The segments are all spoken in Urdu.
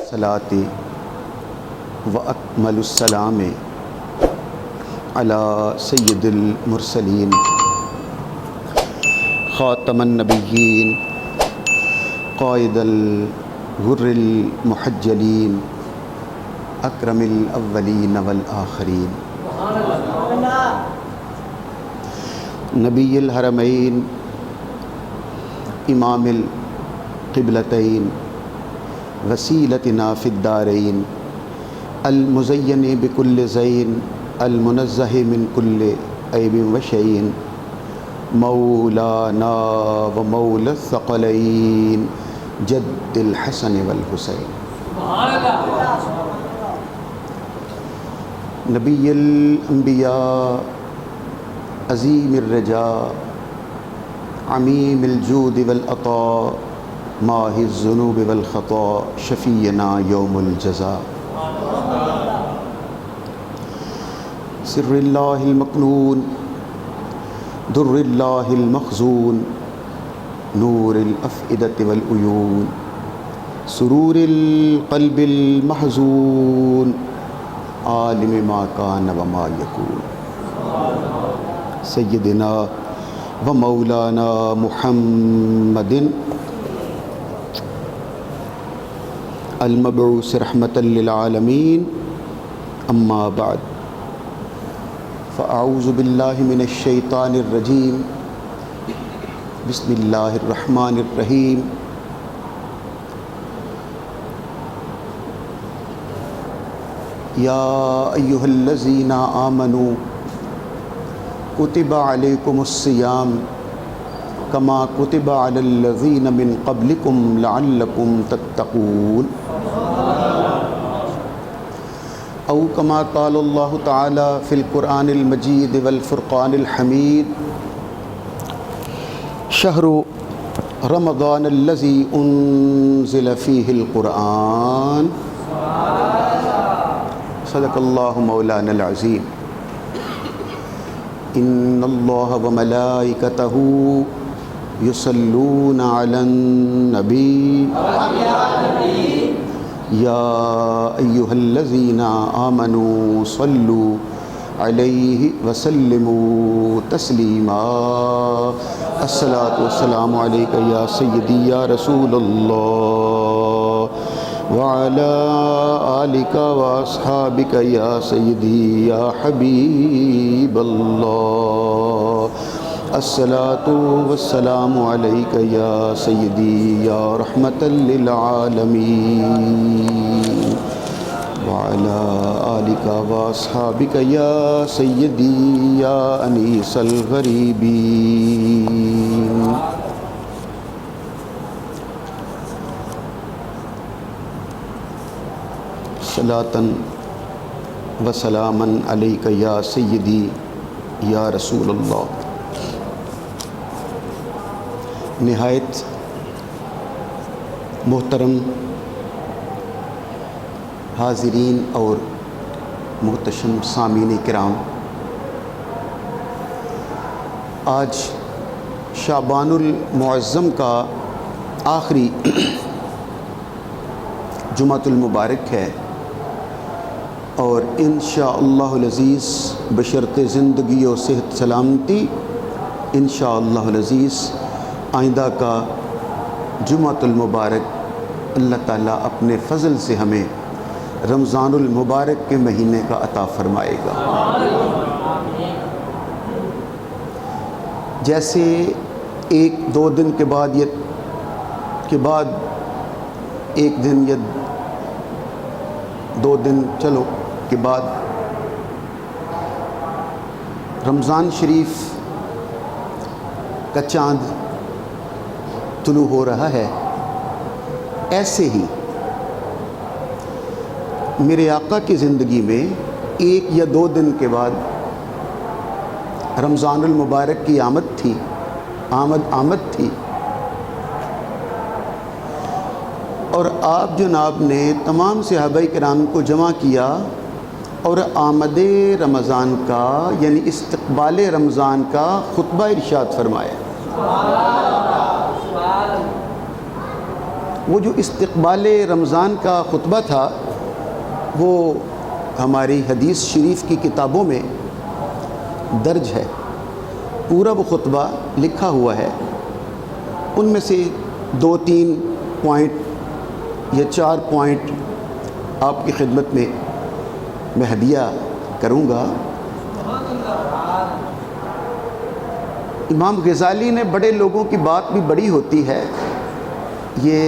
الصلاۃ و اکمل السلام علی سید المرسلین خاتم النبیین قائد الغر المحجلین اکرم الاولین والآخرین نبی الحرمین امام القبلتین وسیلتنا فی الدارین المزین بکل زین المنزہ من کل عیب و شین مولانا و مولا الثقلین جد الحسن والحسین نبی الانبیاء عظیم الرجاء عمیم الجود والعطاء ماحِ الذنوب والخطاء شفیعنا یوم الجزاء سر اللہ المکنون در اللہ المخزون نور الافئدة والعیون سرور القلب المحزون عالم ما کان و ما یکون سیدنا و مولانا محمد المبعوث رحمة للعالمین اما بعد فاعوذ باللہ من الشیطان الرجیم بسم اللہ الرحمن الرحیم یا ایہا الذین آمنوا کتب علیکم الصیام کما کتب علی الذین من قبلکم لعلکم تتقون او کما قال اللہ تعالی فی القرآن المجید والفرقان الحمید شہر رمضان الذی انزل فیہ القرآن صدق اللہ مولانا العظیم ان اللہ وملائکتہ یصلون علی النبی یا ایہا الذین آمنوا صلوا علیہ وسلموا تسلیما الصلاۃ والسلام علیک یا سیدی یا رسول اللہ وعلی آلک واصحابک یا سیدی یا حبیب اللہ الصلاۃ والسلام علیک یا سیدی یا رحمۃ للعالمین وعلی آلک واصحابک یا سیدی یا انیس الغریبین صلاۃً و سلامًا علیک یا سیدی یا رسول اللہ۔ نہایت محترم حاضرین اور محتشم سامعین کرام، آج شعبان المعظم کا آخری جمعۃ المبارک ہے اور انشاءاللہ العزیز بشرط زندگی و صحت سلامتی انشاءاللہ العزیز آئندہ کا جمعۃ المبارک اللہ تعالیٰ اپنے فضل سے ہمیں رمضان المبارک کے مہینے کا عطا فرمائے گا۔ جیسے ایک دو دن کے بعد ایک دن یا دو دن کے بعد رمضان شریف کا چاند طلوع ہو رہا ہے، ایسے ہی میرے آقا کی زندگی میں ایک یا دو دن کے بعد رمضان المبارک کی آمد تھی اور آپ جناب نے تمام صحابہ کرام کو جمع کیا اور آمد رمضان کا یعنی استقبال رمضان کا خطبہ ارشاد فرمایا۔ وہ جو استقبال رمضان کا خطبہ تھا وہ ہماری حدیث شریف کی کتابوں میں درج ہے، پورا وہ خطبہ لکھا ہوا ہے۔ ان میں سے 2-3 پوائنٹ یا 4 پوائنٹ آپ کی خدمت میں ہدیہ کروں گا۔ امام غزالی نے بڑے لوگوں کی بات بھی بڑی ہوتی ہے، یہ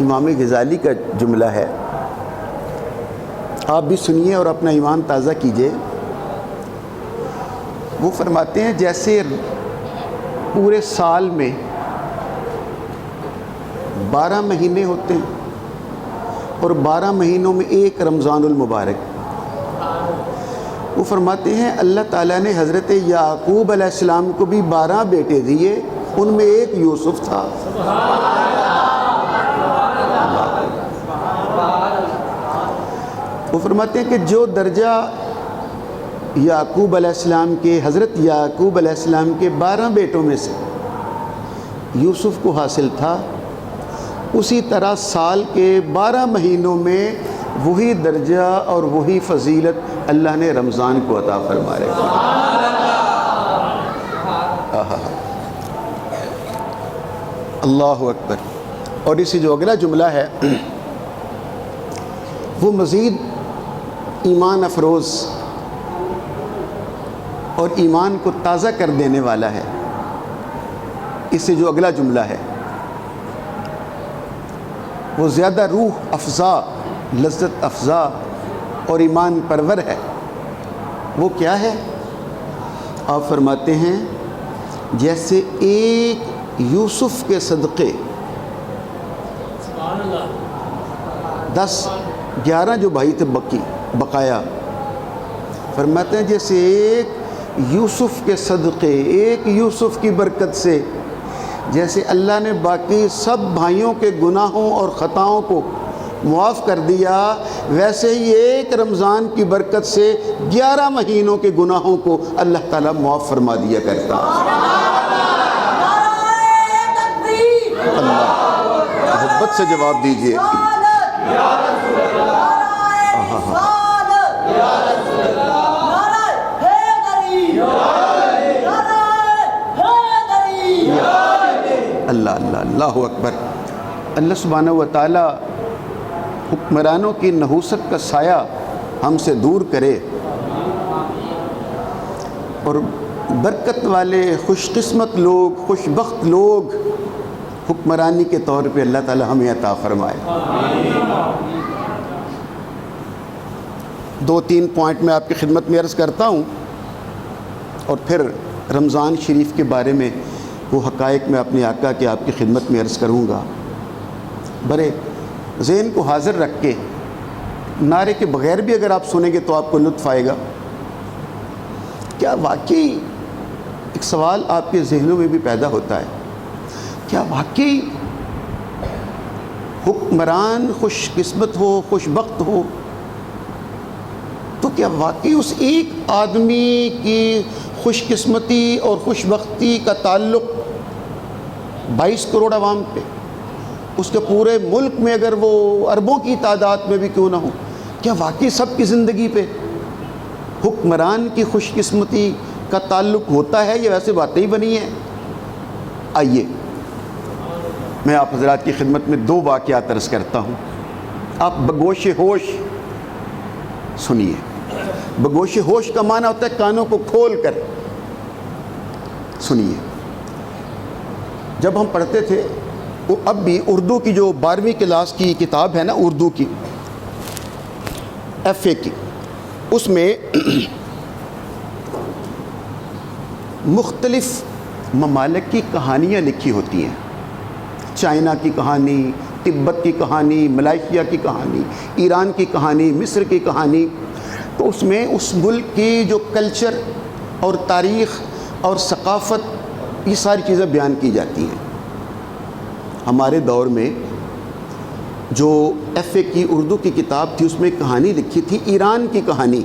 امام غزالی کا جملہ ہے، آپ بھی سنیے اور اپنا ایمان تازہ کیجئے۔ وہ فرماتے ہیں جیسے پورے سال میں 12 مہینے ہوتے ہیں اور 12 مہینوں میں ایک رمضان المبارک، وہ فرماتے ہیں اللہ تعالیٰ نے حضرت یعقوب علیہ السلام کو بھی 12 بیٹے دیے، ان میں ایک یوسف تھا۔ وہ فرماتے ہیں کہ جو درجہ یعقوب علیہ السلام کے حضرت یعقوب علیہ السلام کے 12 بیٹوں میں سے یوسف کو حاصل تھا، اسی طرح سال کے 12 مہینوں میں وہی درجہ اور وہی فضیلت اللہ نے رمضان کو عطا فرمائے۔ اللہ اکبر۔ اور اسی جو اگلا جملہ ہے وہ مزید ایمان افروز اور ایمان کو تازہ کر دینے والا ہے۔ اس سے جو اگلا جملہ ہے وہ زیادہ روح افزا، لذت افزا اور ایمان پرور ہے۔ وہ کیا ہے؟ آپ فرماتے ہیں جیسے ایک یوسف کے صدقے 10-11 جو بھائی تھے بقایا، فرماتے ہیں جیسے ایک یوسف کے صدقے، ایک یوسف کی برکت سے جیسے اللہ نے باقی سب بھائیوں کے گناہوں اور خطاؤں کو معاف کر دیا، ویسے ہی ایک رمضان کی برکت سے 11 مہینوں کے گناہوں کو اللہ تعالیٰ معاف فرما دیا کرتا۔ اللہ محبت سے جواب دیجئے۔ اللہ اللہ اللہ اکبر۔ اللہ سبحانہ و تعالیٰ حکمرانوں کی نحوست کا سایہ ہم سے دور کرے اور برکت والے خوش قسمت لوگ، خوش بخت لوگ حکمرانی کے طور پہ اللہ تعالیٰ ہمیں عطا فرمائے۔ 2-3 پوائنٹ میں آپ کی خدمت میں عرض کرتا ہوں اور پھر رمضان شریف کے بارے میں وہ حقائق میں اپنے آقا کے آپ کی خدمت میں عرض کروں گا۔ برے ذہن کو حاضر رکھ کے نعرے کے بغیر بھی اگر آپ سنیں گے تو آپ کو لطف آئے گا۔ کیا واقعی ایک سوال آپ کے ذہنوں میں بھی پیدا ہوتا ہے، کیا واقعی حکمران خوش قسمت ہو، خوش بخت ہو تو کیا واقعی اس ایک آدمی کی خوش قسمتی اور خوش بختی کا تعلق 22 کروڑ عوام پہ، اس کے پورے ملک میں اگر وہ اربوں کی تعداد میں بھی کیوں نہ ہو، کیا واقعی سب کی زندگی پہ حکمران کی خوش قسمتی کا تعلق ہوتا ہے یا ویسے باتیں ہی بنی ہیں؟ آئیے میں آپ حضرات کی خدمت میں 2 واقعات عرض کرتا ہوں، آپ بگوش ہوش سنیے۔ بگوش ہوش کا معنی ہوتا ہے کانوں کو کھول کر سنیے۔ جب ہم پڑھتے تھے وہ اب بھی اردو کی جو 12ویں کلاس کی کتاب ہے نا، اردو کی FA کی، اس میں مختلف ممالک کی کہانیاں لکھی ہوتی ہیں، چائنا کی کہانی، تبت کی کہانی، ملائیشیا کی کہانی، ایران کی کہانی، مصر کی کہانی۔ تو اس میں اس ملک کی جو کلچر اور تاریخ اور ثقافت، یہ ساری چیزیں بیان کی جاتی ہیں۔ ہمارے دور میں جو FA کی اردو کی کتاب تھی اس میں ایک کہانی لکھی تھی، ایران کی کہانی۔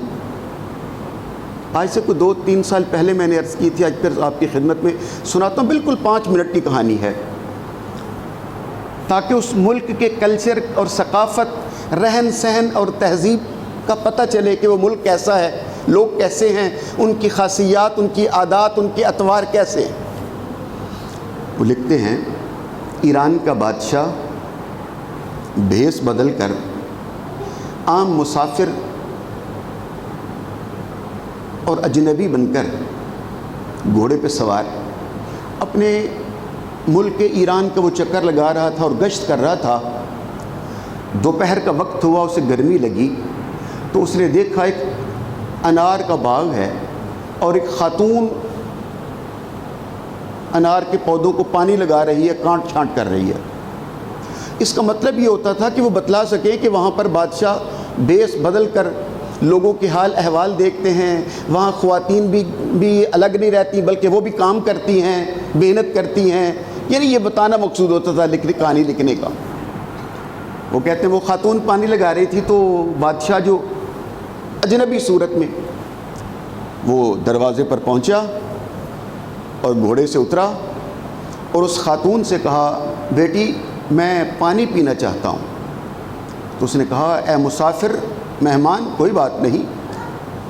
آج سے کوئی 2-3 سال پہلے میں نے عرض کی تھی، آج پھر آپ کی خدمت میں سناتا ہوں، بالکل 5 منٹ کی کہانی ہے۔ تاکہ اس ملک کے کلچر اور ثقافت، رہن سہن اور تہذیب کا پتہ چلے کہ وہ ملک کیسا ہے، لوگ کیسے ہیں، ان کی خاصیات، ان کی عادات، ان کے اطوار کیسے ہیں۔ وہ لکھتے ہیں ایران کا بادشاہ بھیس بدل کر عام مسافر اور اجنبی بن کر گھوڑے پہ سوار اپنے ملک ایران کا وہ چکر لگا رہا تھا اور گشت کر رہا تھا۔ دوپہر کا وقت ہوا، اسے گرمی لگی تو اس نے دیکھا ایک انار کا باغ ہے اور ایک خاتون انار کے پودوں کو پانی لگا رہی ہے، کانٹ چھانٹ کر رہی ہے۔ اس کا مطلب یہ ہوتا تھا کہ وہ بتلا سکے کہ وہاں پر بادشاہ بیس بدل کر لوگوں کے حال احوال دیکھتے ہیں، وہاں خواتین بھی الگ نہیں رہتی بلکہ وہ بھی کام کرتی ہیں، محنت کرتی ہیں، یعنی یہ بتانا مقصود ہوتا تھا کہانی لکھنے کا۔ وہ کہتے ہیں وہ خاتون پانی لگا رہی تھی تو بادشاہ جو اجنبی صورت میں وہ دروازے پر پہنچا اور گھوڑے سے اترا اور اس خاتون سے کہا بیٹی میں پانی پینا چاہتا ہوں۔ تو اس نے کہا اے مسافر مہمان کوئی بات نہیں،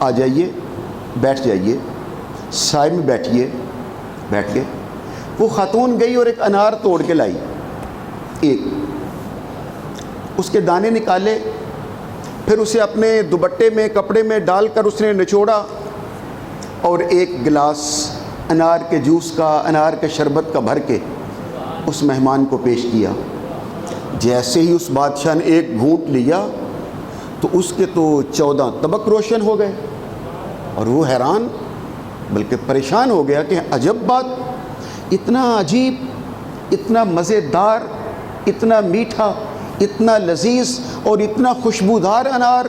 آ جائیے بیٹھ جائیے، سائے میں بیٹھیے۔ بیٹھ کے وہ خاتون گئی اور ایک انار توڑ کے لائی، ایک اس کے دانے نکالے، پھر اسے اپنے دوپٹے میں کپڑے میں ڈال کر اس نے نچوڑا اور ایک گلاس انار کے جوس کا، انار کے شربت کا بھر کے اس مہمان کو پیش کیا۔ جیسے ہی اس بادشاہ نے ایک گھونٹ لیا تو اس کے تو 14 طبق روشن ہو گئے اور وہ حیران بلکہ پریشان ہو گیا کہ عجب بات، اتنا عجیب، اتنا مزیدار، اتنا میٹھا، اتنا لذیذ اور اتنا خوشبودار انار،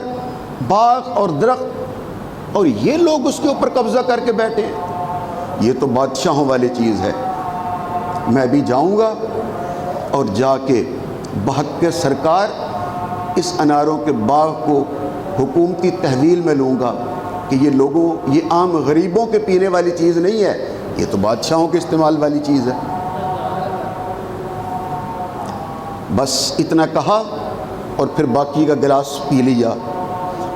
باغ اور درخت، اور یہ لوگ اس کے اوپر قبضہ کر کے بیٹھے ہیں۔ یہ تو بادشاہوں والی چیز ہے۔ میں بھی جاؤں گا اور جا کے بحق کے سرکار اس اناروں کے باغ کو حکومتی تحویل میں لوں گا کہ یہ لوگوں، یہ عام غریبوں کے پینے والی چیز نہیں ہے، یہ تو بادشاہوں کے استعمال والی چیز ہے۔ بس اتنا کہا اور پھر باقی کا گلاس پی لیا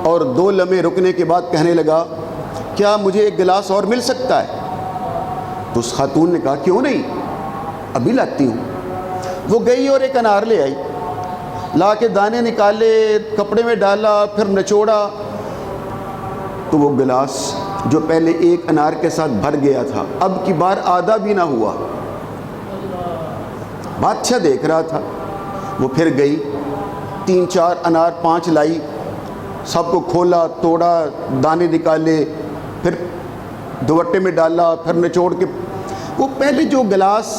اور 2 لمحے رکنے کے بعد کہنے لگا کیا مجھے ایک گلاس اور مل سکتا ہے؟ تو اس خاتون نے کہا کیوں نہیں، ابھی لاتی ہوں۔ وہ گئی اور ایک انار لے آئی، لا کے دانے نکالے، کپڑے میں ڈالا، پھر نچوڑا تو وہ گلاس جو پہلے ایک انار کے ساتھ بھر گیا تھا اب کی بار آدھا بھی نہ ہوا۔ بادشاہ دیکھ رہا تھا۔ وہ پھر گئی، 3 4 انار 5 لائی، سب کو کھولا، توڑا، دانے نکالے، پھر دوپٹے میں ڈالا، پھر نچوڑ کے وہ پہلے جو گلاس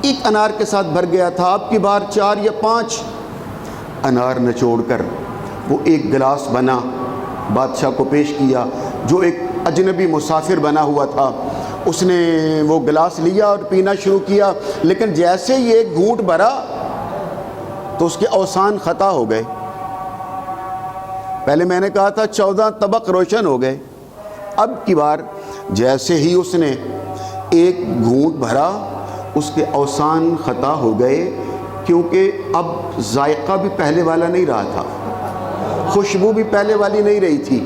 ایک انار کے ساتھ بھر گیا تھا اب کی بار 4 یا 5 انار نچوڑ کر وہ ایک گلاس بنا، بادشاہ کو پیش کیا۔ جو ایک اجنبی مسافر بنا ہوا تھا اس نے وہ گلاس لیا اور پینا شروع کیا، لیکن جیسے ہی ایک گھونٹ بھرا تو اس کے اوسان خطا ہو گئے۔ پہلے میں نے کہا تھا 14 طبق روشن ہو گئے، اب کی بار جیسے ہی اس نے ایک گھونٹ بھرا اس کے اوسان خطا ہو گئے، کیونکہ اب ذائقہ بھی پہلے والا نہیں رہا تھا، خوشبو بھی پہلے والی نہیں رہی تھی،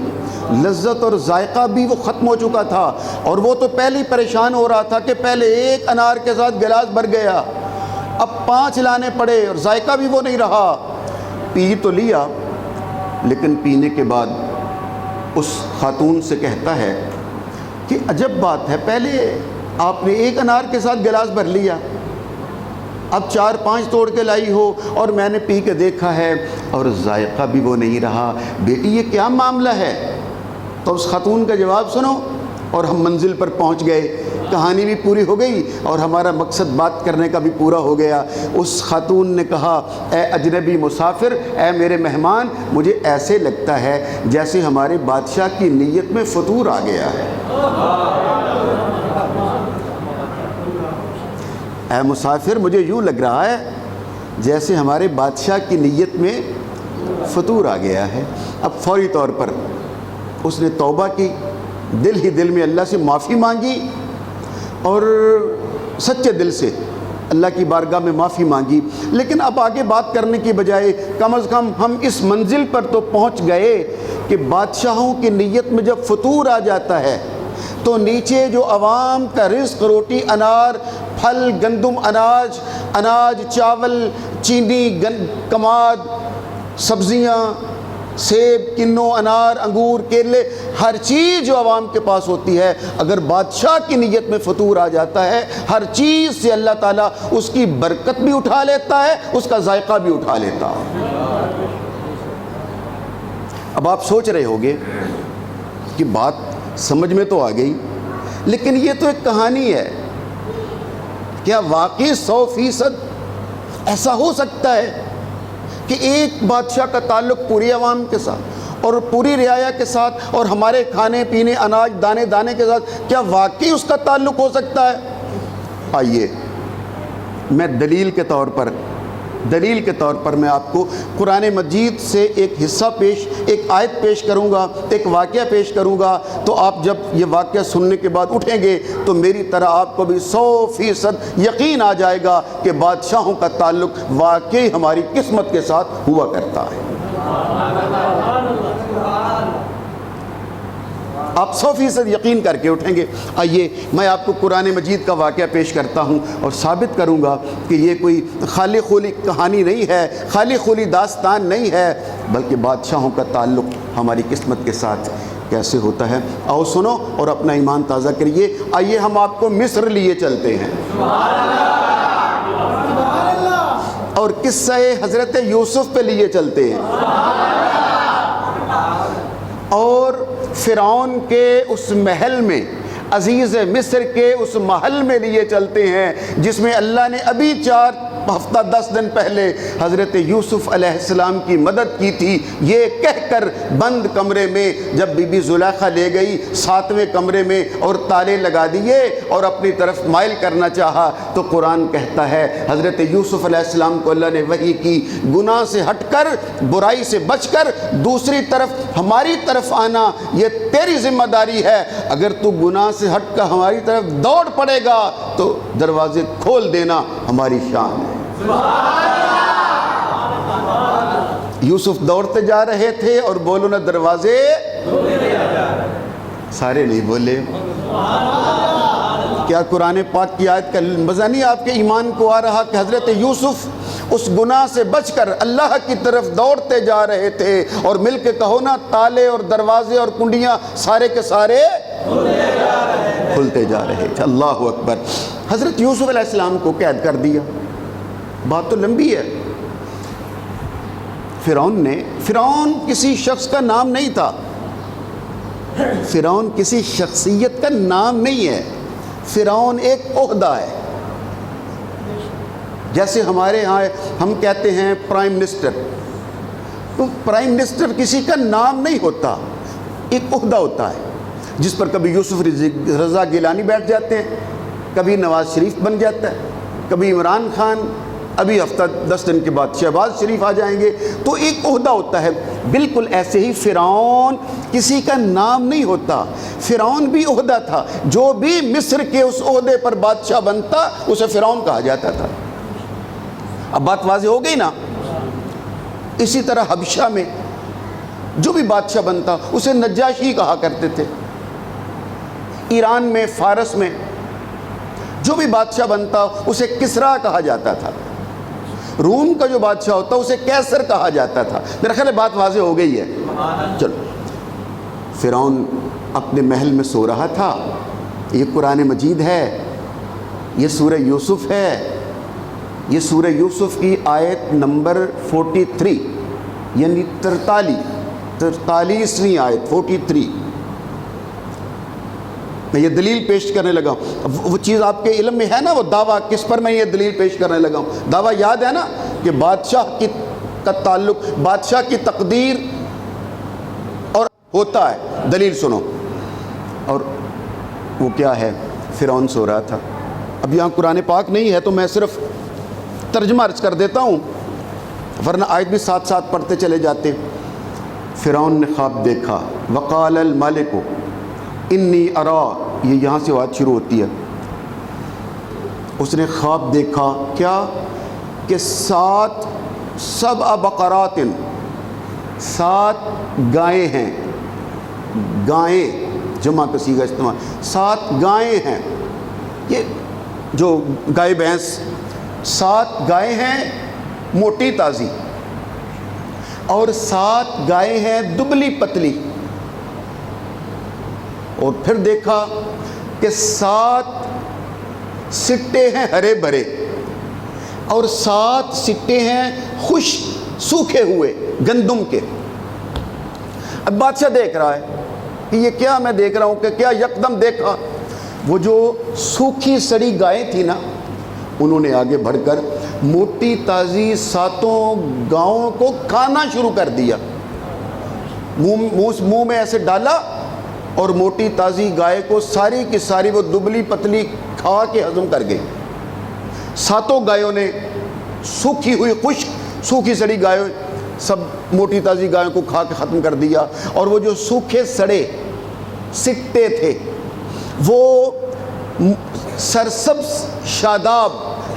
لذت اور ذائقہ بھی وہ ختم ہو چکا تھا، اور وہ تو پہلے ہی پریشان ہو رہا تھا کہ پہلے ایک انار کے ساتھ گلاس بھر گیا، اب 5 لانے پڑے اور ذائقہ بھی وہ نہیں رہا۔ پی تو لیا، لیکن پینے کے بعد اس خاتون سے کہتا ہے کہ عجب بات ہے، پہلے آپ نے ایک انار کے ساتھ گلاس بھر لیا، اب 4 5 توڑ کے لائی ہو اور میں نے پی کے دیکھا ہے اور ذائقہ بھی وہ نہیں رہا، بیٹی یہ کیا معاملہ ہے؟ تو اس خاتون کا جواب سنو اور ہم منزل پر پہنچ گئے، کہانی بھی پوری ہو گئی اور ہمارا مقصد بات کرنے کا بھی پورا ہو گیا۔ اس خاتون نے کہا اے اجنبی مسافر، اے میرے مہمان، مجھے ایسے لگتا ہے جیسے ہمارے بادشاہ کی نیت میں فطور آ گیا ہے۔ اے مسافر، مجھے یوں لگ رہا ہے جیسے ہمارے بادشاہ کی نیت میں فطور آ گیا ہے۔ اب فوری طور پر اس نے توبہ کی، دل ہی دل میں اللہ سے معافی مانگی اور سچے دل سے اللہ کی بارگاہ میں معافی مانگی، لیکن اب آگے بات کرنے کی بجائے کم از کم ہم اس منزل پر تو پہنچ گئے کہ بادشاہوں کی نیت میں جب فطور آ جاتا ہے تو نیچے جو عوام کا رزق، روٹی، انار، پھل، گندم، اناج، چاول، چینی، کماد، سبزیاں، سیب، کنو، انار، انگور، کیلے، ہر چیز جو عوام کے پاس ہوتی ہے، اگر بادشاہ کی نیت میں فطور آ جاتا ہے، ہر چیز سے اللہ تعالیٰ اس کی برکت بھی اٹھا لیتا ہے، اس کا ذائقہ بھی اٹھا لیتا ہے۔ اب آپ سوچ رہے ہوگے کہ بات سمجھ میں تو آ گئی، لیکن یہ تو ایک کہانی ہے، کیا واقعی 100% ایسا ہو سکتا ہے کہ ایک بادشاہ کا تعلق پوری عوام کے ساتھ اور پوری رعایا کے ساتھ اور ہمارے کھانے پینے، اناج، دانے دانے کے ساتھ، کیا واقعی اس کا تعلق ہو سکتا ہے؟ آئیے میں دلیل کے طور پر میں آپ کو قرآن مجید سے ایک حصہ ایک آیت پیش کروں گا، ایک واقعہ پیش کروں گا، تو آپ جب یہ واقعہ سننے کے بعد اٹھیں گے تو میری طرح آپ کو بھی 100% یقین آ جائے گا کہ بادشاہوں کا تعلق واقعی ہماری قسمت کے ساتھ ہوا کرتا ہے۔ آپ 100% یقین کر کے اٹھیں گے۔ آئیے میں آپ کو قرآن مجید کا واقعہ پیش کرتا ہوں اور ثابت کروں گا کہ یہ کوئی خالی خولی کہانی نہیں ہے، خالی خولی داستان نہیں ہے، بلکہ بادشاہوں کا تعلق ہماری قسمت کے ساتھ کیسے ہوتا ہے۔ آؤ سنو اور اپنا ایمان تازہ کریے۔ آئیے ہم آپ کو مصر لیے چلتے ہیں اور قصہ حضرت یوسف پہ لیے چلتے ہیں اور فرعون کے اس محل میں، عزیز مصر کے اس محل میں لیے چلتے ہیں جس میں اللہ نے ابھی 4 ہفتہ 10 دن پہلے حضرت یوسف علیہ السلام کی مدد کی تھی، یہ کہہ کر بند کمرے میں جب بی بی زلیخا لے گئی 7ویں کمرے میں اور تالے لگا دیے اور اپنی طرف مائل کرنا چاہا، تو قرآن کہتا ہے حضرت یوسف علیہ السلام کو اللہ نے وحی کی، گناہ سے ہٹ کر، برائی سے بچ کر دوسری طرف ہماری طرف آنا یہ تیری ذمہ داری ہے، اگر تو گناہ سے ہٹ کر ہماری طرف دوڑ پڑے گا تو دروازے کھول دینا ہماری شان ہے۔ یوسف دوڑتے جا رہے تھے اور بولو نا دروازے، سارے نہیں بولے۔ کیا قرآن پاک کی آیت کا مزہ نہیں آپ کے ایمان کو آ رہا کہ حضرت یوسف اس گناہ سے بچ کر اللہ کی طرف دوڑتے جا رہے تھے، اور مل کے کہو نا تالے اور دروازے اور کنڈیاں سارے کے سارے کھلتے جا رہے تھے۔ اللہ اکبر۔ حضرت یوسف علیہ السلام کو قید کر دیا، بات تو لمبی ہے۔ فرعون کسی شخص کا نام نہیں تھا، فرعون کسی شخصیت کا نام نہیں ہے، فرعون ایک عہدہ ہے۔ جیسے ہمارے ہاں ہم کہتے ہیں پرائم منسٹر، تو پرائم منسٹر کسی کا نام نہیں ہوتا، ایک عہدہ ہوتا ہے جس پر کبھی یوسف رضا گیلانی بیٹھ جاتے ہیں، کبھی نواز شریف بن جاتا ہے، کبھی عمران خان، ابھی ہفتہ 10 دن کے بعد شہباز شریف آ جائیں گے، تو ایک عہدہ ہوتا ہے۔ بالکل ایسے ہی فرعون کسی کا نام نہیں ہوتا، فرعون بھی عہدہ تھا، جو بھی مصر کے اس عہدے پر بادشاہ بنتا اسے فرعون کہا جاتا تھا۔ اب بات واضح ہو گئی نا۔ اسی طرح حبشہ میں جو بھی بادشاہ بنتا اسے نجاشی کہا کرتے تھے، ایران میں، فارس میں جو بھی بادشاہ بنتا اسے کسرا کہا جاتا تھا، روم کا جو بادشاہ ہوتا اسے کیسر کہا جاتا تھا۔ میرا خیال ہے بات واضح ہو گئی ہے۔ چلو، فرعون اپنے محل میں سو رہا تھا، یہ قرآن مجید ہے، یہ سورہ یوسف ہے، یہ سورہ یوسف کی آیت نمبر 43 یعنی 43ویں آیت 43۔ میں یہ دلیل پیش کرنے لگا ہوں، وہ چیز آپ کے علم میں ہے نا، وہ دعویٰ کس پر میں یہ دلیل پیش کرنے لگا ہوں، دعویٰ یاد ہے نا کہ بادشاہ کا تعلق، بادشاہ کی تقدیر اور ہوتا ہے۔ دلیل سنو، اور وہ کیا ہے؟ فرعون سو رہا تھا۔ اب یہاں قرآن پاک نہیں ہے تو میں صرف ترجمہ عرض کر دیتا ہوں، ورنہ آیت بھی ساتھ ساتھ پڑھتے چلے جاتے۔ فرعون نے خواب دیکھا، وقال الملک انی ارا، یہ یہاں سے بات شروع ہوتی ہے، اس نے خواب دیکھا کیا کہ 7 سبع بقرات، 7 گائیں ہیں، گائیں جمع کا صیغہ استعمال، 7 گائیں ہیں، یہ جو گائے بھینس 7 گائیں ہیں موٹی تازی، اور 7 گائیں ہیں دبلی پتلی، اور پھر دیکھا کہ 7 سٹے ہیں ہرے بھرے، اور 7 سٹے ہیں خشک سوکھے ہوئے گندم کے۔ اب بادشاہ دیکھ رہا ہے کہ یہ کیا میں دیکھ رہا ہوں، کہ کیا یکدم دیکھا وہ جو سوکھی سڑی گائیں تھی نا، انہوں نے آگے بڑھ کر موٹی تازی 7 گاؤں کو کھانا شروع کر دیا، منہ میں ایسے ڈالا، اور موٹی تازی گائے کو ساری کی ساری وہ دبلی پتلی کھا کے ہضم کر گئی۔ 7 گایوں نے سوکھی ہوئی خشک سوکھی سڑی گائے سب موٹی تازی گایوں کو کھا کے ختم کر دیا، اور وہ جو سوکھے سڑے سٹے تھے وہ سرسبز شاداب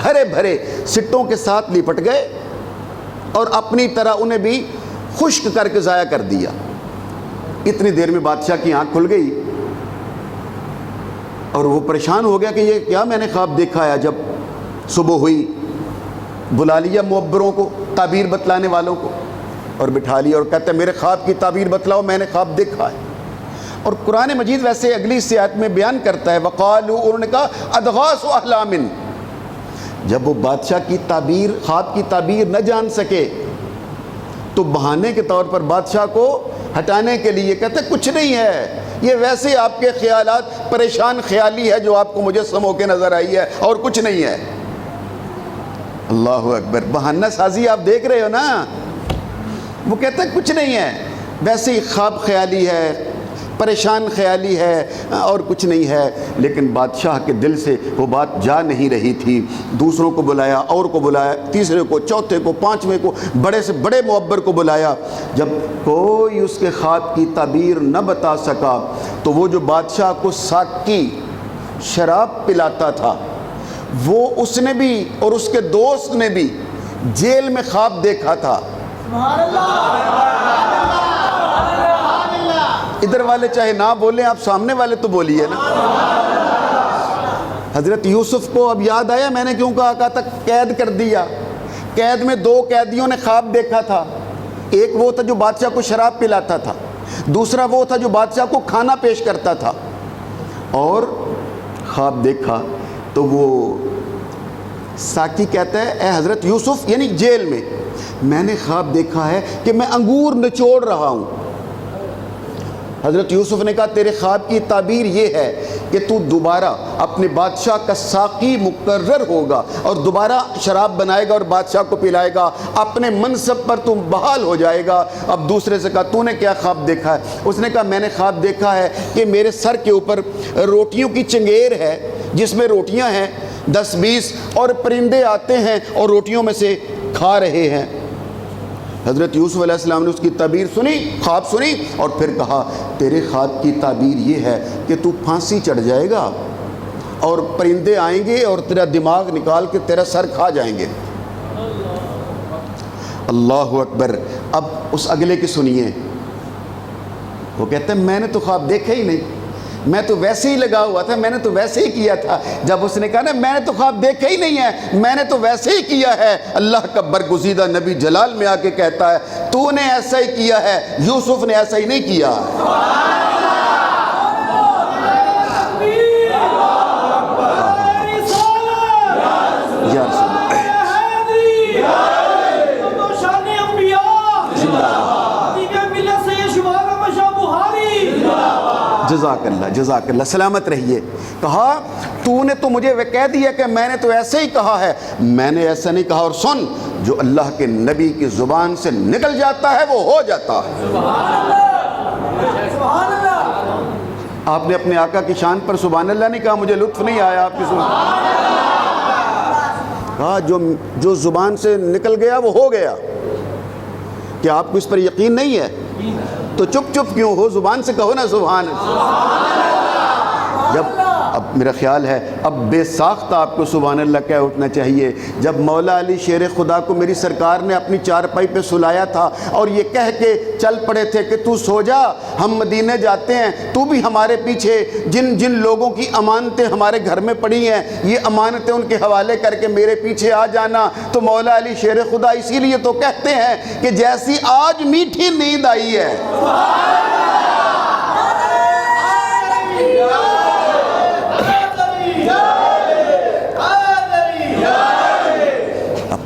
ہرے بھرے سٹوں کے ساتھ لپٹ گئے، اور اپنی طرح انہیں بھی خشک کر کے ضائع کر دیا۔ اتنی دیر میں بادشاہ کی آنکھ کھل گئی، اور وہ پریشان ہو گیا کہ یہ کیا میں نے خواب دیکھا ہے۔ جب صبح ہوئی بلا لیا معبروں کو، تعبیر بتلانے والوں کو، اور بٹھا لیا، اور کہتے ہیں میرے خواب کی تعبیر بتلاؤ، میں نے خواب دیکھا ہے۔ اور قرآن مجید ویسے اگلی سے آیت میں بیان کرتا ہے وقالوا، انہوں نے کہا اضغاث احلام، جب وہ بادشاہ کی تعبیر خواب کی تعبیر نہ جان سکے تو بہانے کے طور پر بادشاہ کو ہٹانے کے لیے کہتے کچھ نہیں ہے، یہ ویسے آپ کے خیالات پریشان خیالی ہے جو آپ کو مجسم ہو کے نظر آئی ہے، اور کچھ نہیں ہے۔ اللہ اکبر، بہانہ سازی آپ دیکھ رہے ہو نا، وہ کہتا ہے کچھ نہیں ہے، ویسے ہی خواب خیالی ہے، پریشان خیالی ہے، اور کچھ نہیں ہے۔ لیکن بادشاہ کے دل سے وہ بات جا نہیں رہی تھی۔ دوسروں کو بلایا، اور کو بلایا، تیسرے کو، چوتھے کو، پانچویں کو، بڑے سے بڑے معبر کو بلایا۔ جب کوئی اس کے خواب کی تعبیر نہ بتا سکا تو وہ جو بادشاہ کو ساقی شراب پلاتا تھا وہ اس نے بھی اور اس کے دوست نے بھی جیل میں خواب دیکھا تھا۔ ادھر والے چاہے نہ بولیں، آپ سامنے والے تو بولیے نا۔ حضرت یوسف کو اب یاد آیا میں نے کیوں کہا تھا قید کر دیا۔ قید میں 2 قیدیوں نے خواب دیکھا تھا، ایک وہ تھا جو بادشاہ کو شراب پلاتا تھا، دوسرا وہ تھا جو بادشاہ کو کھانا پیش کرتا تھا۔ اور خواب دیکھا تو وہ ساقی کہتا ہے اے حضرت یوسف، یعنی جیل میں نے خواب دیکھا ہے کہ میں انگور نچوڑ رہا ہوں۔ حضرت یوسف نے کہا تیرے خواب کی تعبیر یہ ہے کہ تو دوبارہ اپنے بادشاہ کا ساقی مقرر ہوگا، اور دوبارہ شراب بنائے گا اور بادشاہ کو پلائے گا، اپنے منصب پر تم بحال ہو جائے گا۔ اب دوسرے سے کہا تو نے کیا خواب دیکھا ہے؟ اس نے کہا میں نے خواب دیکھا ہے کہ میرے سر کے اوپر روٹیوں کی چنگیر ہے جس میں روٹیاں ہیں 10-20، اور پرندے آتے ہیں اور روٹیوں میں سے کھا رہے ہیں۔ حضرت یوسف علیہ السلام نے اس کی تعبیر سنی، خواب سنی، اور پھر کہا تیرے خواب کی تعبیر یہ ہے کہ تو پھانسی چڑھ جائے گا اور پرندے آئیں گے اور تیرا دماغ نکال کے تیرا سر کھا جائیں گے۔ اللہ اکبر۔ اب اس اگلے کی سنیے، وہ کہتے ہیں میں نے تو خواب دیکھا ہی نہیں، میں تو ویسے ہی لگا ہوا تھا، میں نے تو ویسے ہی کیا تھا۔ جب اس نے کہا نا میں نے تو خواب دیکھا ہی نہیں ہے، میں نے تو ویسے ہی کیا ہے، اللہ کا برگزیدہ نبی جلال میں آ کے کہتا ہے تو نے ایسا ہی کیا ہے، یوسف نے ایسا ہی نہیں کیا۔ جزاک اللہ، جزاک اللہ، سلامت رہیے۔ کہا تو نے تو مجھے وہ کہہ دیا کہ میں نے تو ایسے ہی کہا ہے، میں نے ایسا نہیں کہا، اور سن جو اللہ کے نبی کی زبان سے نکل جاتا ہے وہ ہو جاتا ہے۔ آپ نے اپنے آقا کی شان پر سبحان اللہ نہیں کہا، مجھے لطف نہیں آیا آپ کی سبحان۔ کہا جو زبان سے نکل گیا وہ ہو گیا۔ کیا آپ کو اس پر یقین نہیں ہے؟ تو چپ چپ کیوں ہو؟ زبان سے کہو نا سبحان اللہ۔ جب اب میرا خیال ہے اب بے ساختہ آپ کو سبحان اللہ کہہ اٹھنا چاہیے. جب مولا علی شیر خدا کو میری سرکار نے اپنی چارپائی پہ سلایا تھا اور یہ کہہ کے چل پڑے تھے کہ تو سو جا, ہم مدینے جاتے ہیں, تو بھی ہمارے پیچھے جن جن لوگوں کی امانتیں ہمارے گھر میں پڑی ہیں یہ امانتیں ان کے حوالے کر کے میرے پیچھے آ جانا. تو مولا علی شیر خدا اسی لیے تو کہتے ہیں کہ جیسی آج میٹھی نیند آئی ہے.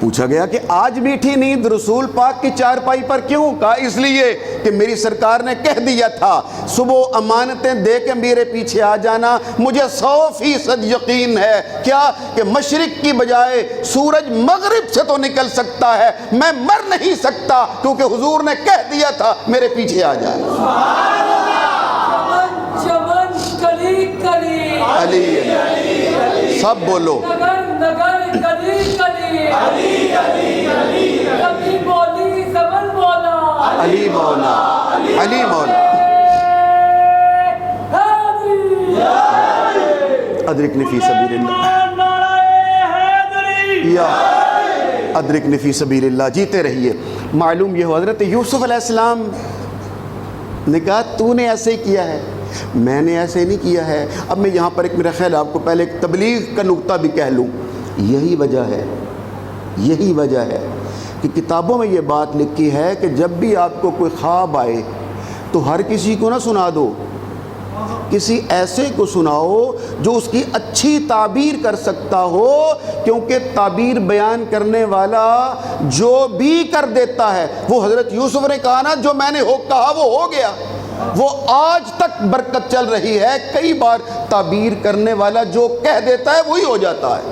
پوچھا گیا کہ آج میٹھی نیند رسول پاک کی چارپائی پر کیوں؟ کہا اس لیے کہ میری سرکار نے کہہ دیا تھا صبح امانتیں دے کے میرے پیچھے آ جانا. مجھے 100% یقین ہے کیا کہ مشرق کی بجائے سورج مغرب سے تو نکل سکتا ہے, میں مر نہیں سکتا کیونکہ حضور نے کہہ دیا تھا میرے پیچھے آ جائے. علی سب بولو علی مولا علی مولا. ادرکنی فی سبیل اللہ یا ادرکنی فی سبیل اللہ. جیتے رہیے. معلوم یہ ہو حضرت یوسف علیہ السلام نے کہا تو نے ایسے ہی کیا ہے, میں نے ایسے نہیں کیا ہے. اب میں یہاں پر ایک میرا خیال آپ کو پہلے ایک تبلیغ کا نقطہ بھی کہہ لوں. یہی وجہ ہے کہ کتابوں میں یہ بات لکھی ہے کہ جب بھی آپ کو کوئی خواب آئے تو ہر کسی کو نہ سنا دو, کسی ایسے کو سناؤ جو اس کی اچھی تعبیر کر سکتا ہو, کیونکہ تعبیر بیان کرنے والا جو بھی کر دیتا ہے, وہ حضرت یوسف نے کہا نا جو میں نے کہا وہ ہو گیا, وہ آج تک برکت چل رہی ہے. کئی بار تعبیر کرنے والا جو کہہ دیتا ہے وہی ہو جاتا ہے.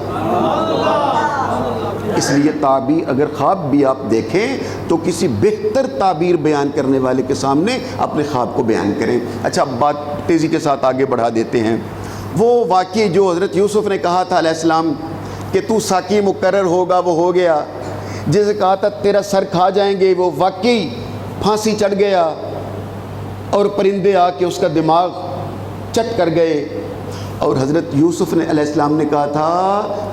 اس لیے تعبیر اگر خواب بھی آپ دیکھیں تو کسی بہتر تعبیر بیان کرنے والے کے سامنے اپنے خواب کو بیان کریں. اچھا بات تیزی کے ساتھ آگے بڑھا دیتے ہیں. وہ واقعی جو حضرت یوسف نے کہا تھا علیہ السلام کہ تو ساقی مقرر ہوگا, وہ ہو گیا. جسے کہا تھا تیرا سر کھا جائیں گے, وہ واقعی پھانسی چڑھ گیا اور پرندے آ کے اس کا دماغ چٹ کر گئے. اور حضرت یوسف نے علیہ السلام نے کہا تھا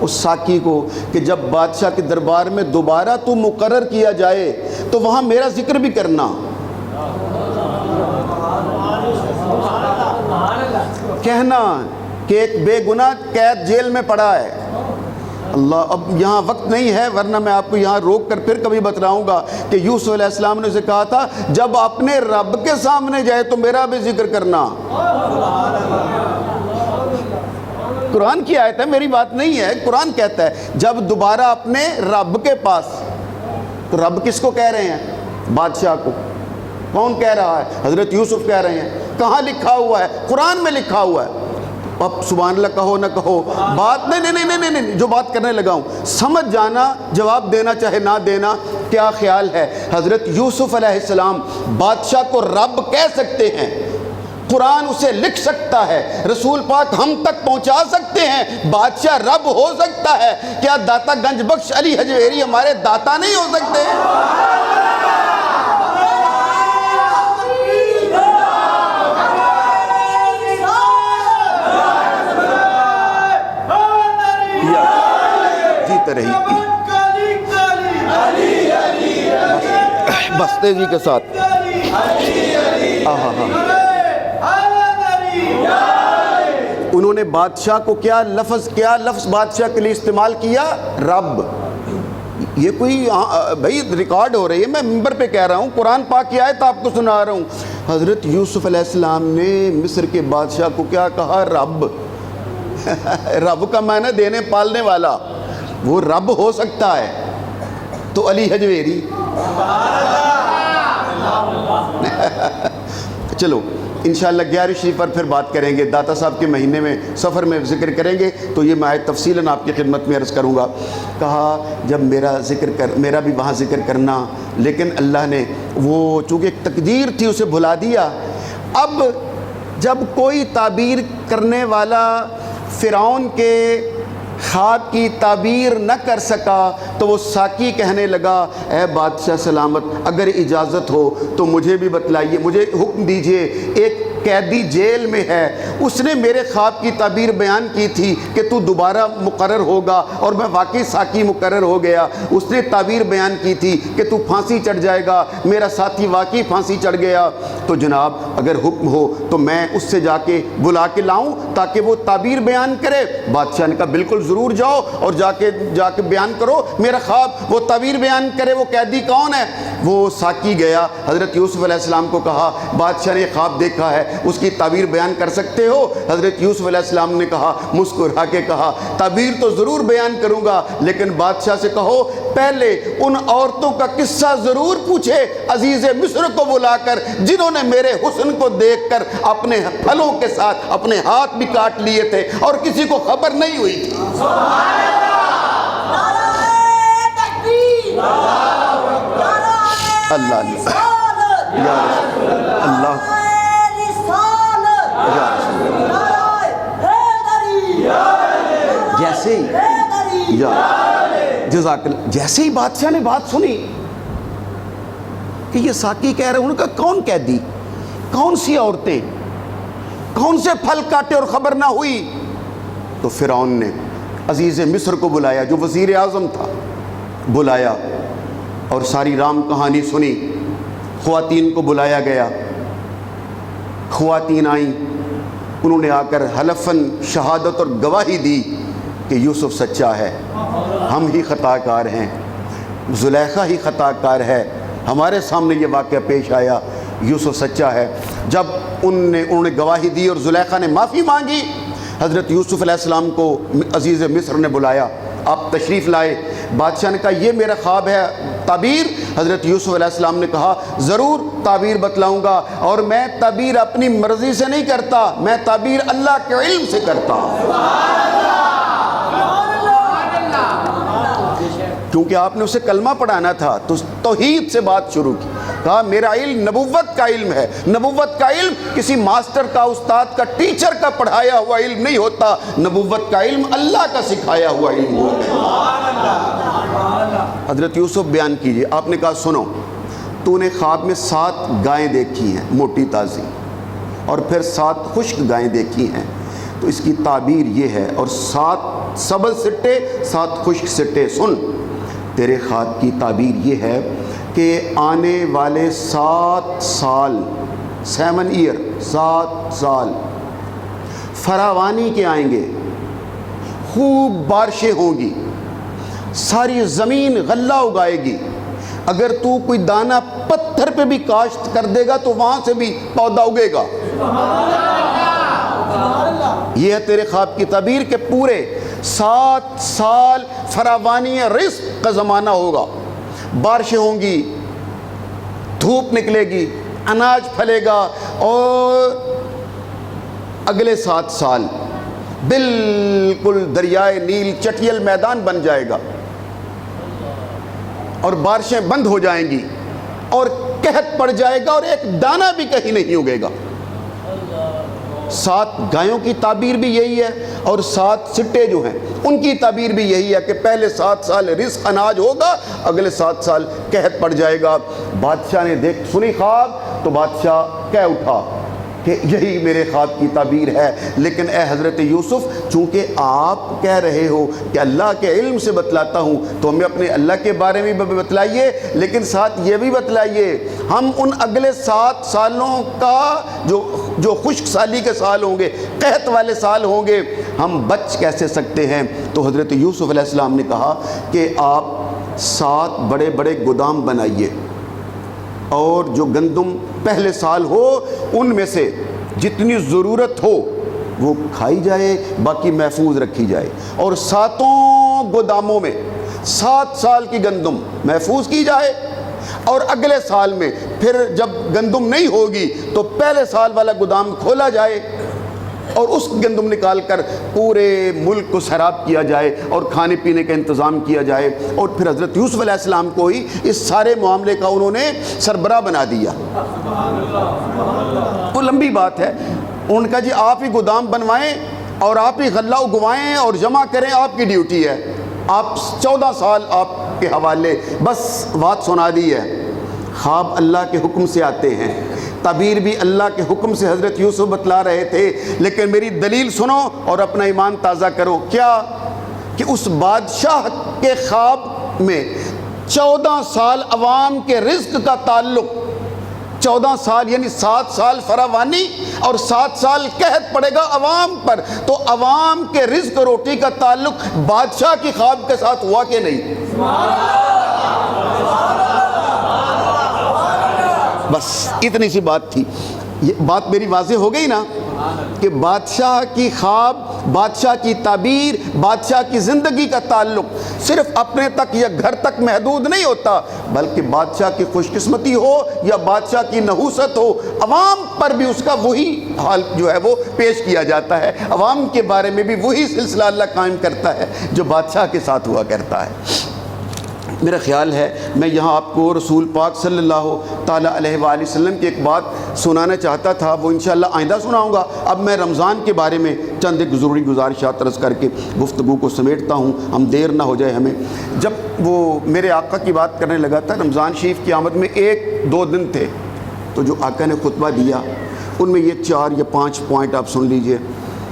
اس ساقی کو کہ جب بادشاہ کے دربار میں دوبارہ تو مقرر کیا جائے تو وہاں میرا ذکر بھی کرنا. کہنا کہ ایک بے گناہ قید جیل میں پڑا ہے. اللہ, اب یہاں وقت نہیں ہے ورنہ میں آپ کو یہاں روک کر پھر کبھی بتلاؤں گا کہ یوسف علیہ السلام نے اسے کہا تھا جب اپنے رب کے سامنے جائے تو میرا بھی ذکر کرنا. قرآن کی آیت ہے, میری بات نہیں ہے. قرآن کہتا ہے جب دوبارہ اپنے رب کے پاس, تو رب کس کو کہہ رہے ہیں؟ بادشاہ کو. کون کہہ رہا ہے؟ حضرت یوسف کہہ رہے ہیں. کہاں لکھا ہوا ہے؟ قرآن میں لکھا ہوا ہے. اب سبحان اللہ کہو نہ کہو, بات نہیں, جو بات کرنے لگا ہوں سمجھ جانا, جواب دینا چاہے نہ دینا. کیا خیال ہے حضرت یوسف علیہ السلام بادشاہ کو رب کہہ سکتے ہیں؟ قرآن اسے لکھ سکتا ہے, رسول پاک ہم تک پہنچا سکتے ہیں, بادشاہ رب ہو سکتا ہے. کیا داتا گنج بخش علی حجویری ہمارے داتا نہیں ہو سکتے؟ جیتے رہی بس تیزی کے ساتھ. انہوں نے بادشاہ کو کیا لفظ بادشاہ کے لیے استعمال کیا؟ رب. یہ کوئی بھائی ریکارڈ ہو رہی ہے, میں ممبر پہ کہہ رہا ہوں, قرآن پاک کی آیت آپ کو سنا رہا ہوں. حضرت یوسف علیہ السلام نے مصر کے بادشاہ کو کیا کہا؟ رب. رب کا معنی دینے پالنے والا, وہ رب ہو سکتا ہے. تو علی حجویری چلو انشاءاللہ 11 شریف پر پھر بات کریں گے. داتا صاحب کے مہینے میں سفر میں ذکر کریں گے تو یہ میں تفصیلاً آپ کی خدمت میں عرض کروں گا. کہا جب میرا بھی وہاں ذکر کرنا, لیکن اللہ نے وہ چونکہ ایک تقدیر تھی اسے بھلا دیا. اب جب کوئی تعبیر کرنے والا فرعون کے خواب کی تعبیر نہ کر سکا تو وہ ساقی کہنے لگا اے بادشاہ سلامت, اگر اجازت ہو تو مجھے بھی بتلائیے, مجھے حکم دیجئے, ایک قیدی جیل میں ہے، اس نے میرے خواب کی تعبیر بیان کی تھی کہ تو دوبارہ مقرر ہوگا، اور میں واقعی ساقی مقرر ہو گیا۔ اس نے تعبیر بیان کی تھی کہ تو پھانسی چڑھ جائے گا، میرا ساتھی واقعی پھانسی چڑھ گیا۔ تو جناب اگر حکم ہو تو میں اس سے جا کے بلا کے لاؤں تاکہ وہ تعبیر بیان کرے؟ بادشاہ نے کہا بالکل ضرور جاؤ اور جا کے بیان کرو میرا خواب، وہ تعبیر بیان کرے۔ وہ قیدی کون ہے؟ وہ ساقی گیا، حضرت یوسف علیہ السلام کو کہا بادشاہ نے خواب دیکھا ہے، اس کی تعبیر بیان کر سکتے ہو؟ حضرت یوسف علیہ السلام نے کہا، مسکرا کے کہا تعبیر تو ضرور بیان کروں گا، لیکن بادشاہ سے کہو پہلے ان عورتوں کا قصہ ضرور پوچھے عزیز مصر کو بلا کر، جنہوں نے میرے حسن کو دیکھ کر اپنے پھلوں کے ساتھ اپنے ہاتھ بھی کاٹ لیے تھے اور کسی کو خبر نہیں ہوئی تھی۔ اللہ اللہ یا اللہ جیسے ہی جزاک اللہ، جیسے ہی بادشاہ نے بات سنی کہ یہ ساقی کہہ رہے ہیں، ان کا کون قیدی، کون سی عورتیں، کون سے پھل کاٹے اور خبر نہ ہوئی، تو فرعون نے عزیز مصر کو بلایا جو وزیر اعظم تھا، بلایا اور ساری رام کہانی سنی۔ خواتین کو بلایا گیا، خواتین آئیں، انہوں نے آ کر حلفاً شہادت اور گواہی دی کہ یوسف سچا ہے، ہم ہی خطا کار ہیں، زلیخا ہی خطا کار ہے، ہمارے سامنے یہ واقعہ پیش آیا، یوسف سچا ہے۔ جب انہوں نے گواہی دی اور زلیخا نے معافی مانگی، حضرت یوسف علیہ السلام کو عزیز مصر نے بلایا، آپ تشریف لائے۔ بادشاہ نے کہا یہ میرا خواب ہے، تعبیر؟ حضرت یوسف علیہ السلام نے کہا ضرور تعبیر بتلاؤں گا، اور میں تعبیر اپنی مرضی سے نہیں کرتا، میں تعبیر اللہ کے علم سے کرتا ہوں۔ کیونکہ آپ نے اسے کلمہ پڑھانا تھا تو توحید سے بات شروع کی، کہا میرا علم نبوت کا علم ہے، نبوت کا علم کسی ماسٹر کا، استاد کا، ٹیچر کا پڑھایا ہوا علم نہیں ہوتا، نبوت کا علم اللہ کا سکھایا ہوا علم ہوتا ہے۔ حضرت یوسف بیان کیجئے۔ آپ نے کہا سنو، تو نے خواب میں 7 گائیں دیکھی ہیں موٹی تازی، اور پھر 7 خشک گائیں دیکھی ہیں، تو اس کی تعبیر یہ ہے، اور 7 سبز سٹے 7 خشک سٹے۔ سن، تیرے خواب کی تعبیر یہ ہے کہ آنے والے 7 سال 7 ایئر 7 سال فراوانی کے آئیں گے، خوب بارشیں ہوں گی، ساری زمین غلہ اگائے گی، اگر تو کوئی دانہ پتھر پہ بھی کاشت کر دے گا تو وہاں سے بھی پودا اگے گا۔ یہ ہے تیرے خواب کی تعبیر کہ پورے 7 سال فراوانی رزق کا زمانہ ہوگا، بارشیں ہوں گی، دھوپ نکلے گی، اناج پھلے گا، اور اگلے 7 سال بالکل دریائے نیل چٹیل میدان بن جائے گا، اور بارشیں بند ہو جائیں گی، اور قحط پڑ جائے گا، اور ایک دانہ بھی کہیں نہیں اگے گا۔ 7 گایوں کی تعبیر بھی یہی ہے، اور 7 سٹے جو ہیں ان کی تعبیر بھی یہی ہے کہ پہلے 7 سال رزق اناج ہوگا، اگلے 7 سال قحط پڑ جائے گا۔ بادشاہ نے سنی خواب تو بادشاہ کہہ اٹھا کہ یہی میرے خواب کی تعبیر ہے، لیکن اے حضرت یوسف، چونکہ آپ کہہ رہے ہو کہ اللہ کے علم سے بتلاتا ہوں، تو ہمیں اپنے اللہ کے بارے میں بھی بتلائیے، لیکن ساتھ یہ بھی بتلائیے ہم ان اگلے 7 سالوں کا جو خشک سالی کے سال ہوں گے، قحط والے سال ہوں گے، ہم بچ کیسے سکتے ہیں؟ تو حضرت یوسف علیہ السلام نے کہا کہ آپ 7 بڑے بڑے گودام بنائیے، اور جو گندم پہلے سال ہو ان میں سے جتنی ضرورت ہو وہ کھائی جائے، باقی محفوظ رکھی جائے، اور 7 گوداموں میں 7 سال کی گندم محفوظ کی جائے، اور اگلے سال میں پھر جب گندم نہیں ہوگی تو پہلے سال والا گودام کھولا جائے، اور اس گندم نکال کر پورے ملک کو سیراب کیا جائے، اور کھانے پینے کا انتظام کیا جائے۔ اور پھر حضرت یوسف علیہ السلام کو ہی اس سارے معاملے کا انہوں نے سربراہ بنا دیا۔ وہ لمبی بات ہے، ان کا جی آپ ہی گودام بنوائیں اور آپ ہی غلہ اگوائیں اور جمع کریں، آپ کی ڈیوٹی ہے، آپ 14 سال آپ کے حوالے، بس بات سنا دی ہے۔ خواب اللہ کے حکم سے آتے ہیں، تعبیر بھی اللہ کے حکم سے حضرت یوسف بتلا رہے تھے، لیکن میری دلیل سنو اور اپنا ایمان تازہ کرو۔ کیا کہ اس بادشاہ کے خواب میں 14 سال عوام کے رزق کا تعلق، 14 سال یعنی 7 سال فراوانی اور 7 سال قحط پڑے گا عوام پر، تو عوام کے رزق روٹی کا تعلق بادشاہ کی خواب کے ساتھ ہوا کہ نہیں؟ بس اتنی سی بات تھی۔ یہ بات میری واضح ہو گئی نا کہ بادشاہ کی خواب، بادشاہ کی تعبیر، بادشاہ کی زندگی کا تعلق صرف اپنے تک یا گھر تک محدود نہیں ہوتا، بلکہ بادشاہ کی خوش قسمتی ہو یا بادشاہ کی نحوست ہو، عوام پر بھی اس کا وہی حال جو ہے وہ پیش کیا جاتا ہے، عوام کے بارے میں بھی وہی سلسلہ اللہ قائم کرتا ہے جو بادشاہ کے ساتھ ہوا کرتا ہے۔ میرا خیال ہے میں یہاں آپ کو رسول پاک صلی اللہ تعالیٰ علیہ وآلہ وسلم کی ایک بات سنانا چاہتا تھا، وہ انشاءاللہ آئندہ سناؤں گا۔ اب میں رمضان کے بارے میں چند ایک ضروری گزارشات عرض کر کے گفتگو کو سمیٹتا ہوں، ہم دیر نہ ہو جائے ہمیں۔ جب وہ میرے آقا کی بات کرنے لگا تھا، رمضان شریف کی آمد میں 1-2 دن تھے، تو جو آقا نے خطبہ دیا ان میں یہ 4 یا 5 پوائنٹ آپ سن لیجئے۔